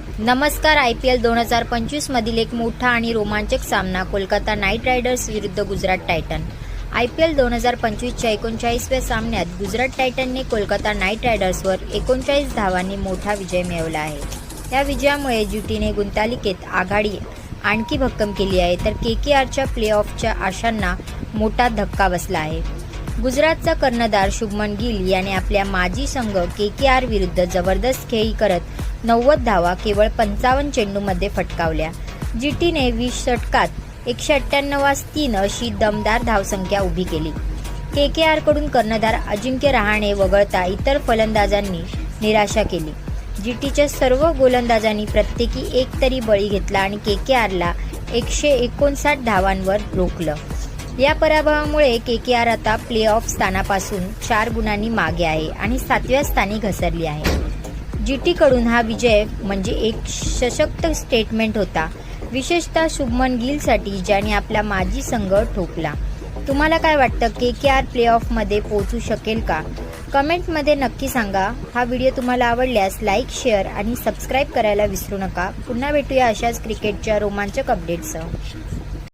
नमस्कार. IPL 2025 मधील एक मोठा आणि रोमांचक सामना कोलकाता नाईट रायडर्स विरुद्ध गुजरात टायटन. IPL 2025च्या 39व्या सामन्यात गुजरात टायटनने कोलकाता नाईट रायडर्सवर 39 धावांनी मोठा विजय मिळवला आहे. या विजयामुळे जुटीने गुंतालिकेत आघाडी आणखी भक्कम केली आहे, तर KKRच्या प्लेऑफच्या आशांना मोठा धक्का बसला आहे. गुजरातचा कर्णधार शुभमन गिल याने आपल्या माजी संघ KKR विरुद्ध जबरदस्त खेळी करत 90 धावा केवळ 55 चेंडूमध्ये फटकावल्या. जीटीने 20 षटकात 198-3 अशी दमदार धावसंख्या उभी केली. KKRकडून कर्णधार अजिंक्य रहाणे वगळता इतर फलंदाजांनी निराशा केली. जीटीच्या सर्व गोलंदाजांनी प्रत्येकी एक तरी बळी घेतला आणि KKRला 159 धावांवर रोखलं. या पराभवामुळे KKR आता प्लेऑफ स्थानापासून 4 गुणांनी मागे आहे आणि 7व्या स्थानी घसरली आहे. जीटीकडून हा विजय म्हणजे एक सशक्त स्टेटमेंट होता, विशेषतः शुभमन गिलसाठी, ज्याने आपला माजी संघ ठोकला. तुम्हाला काय वाटतं, KKR प्लेऑफमध्ये पोहोचू शकेल का? कमेंटमध्ये नक्की सांगा. हा व्हिडिओ तुम्हाला आवडल्यास लाईक, शेअर आणि सबस्क्राईब करायला विसरू नका. पुन्हा भेटूया अशाच क्रिकेटच्या रोमांचक अपडेट्ससह.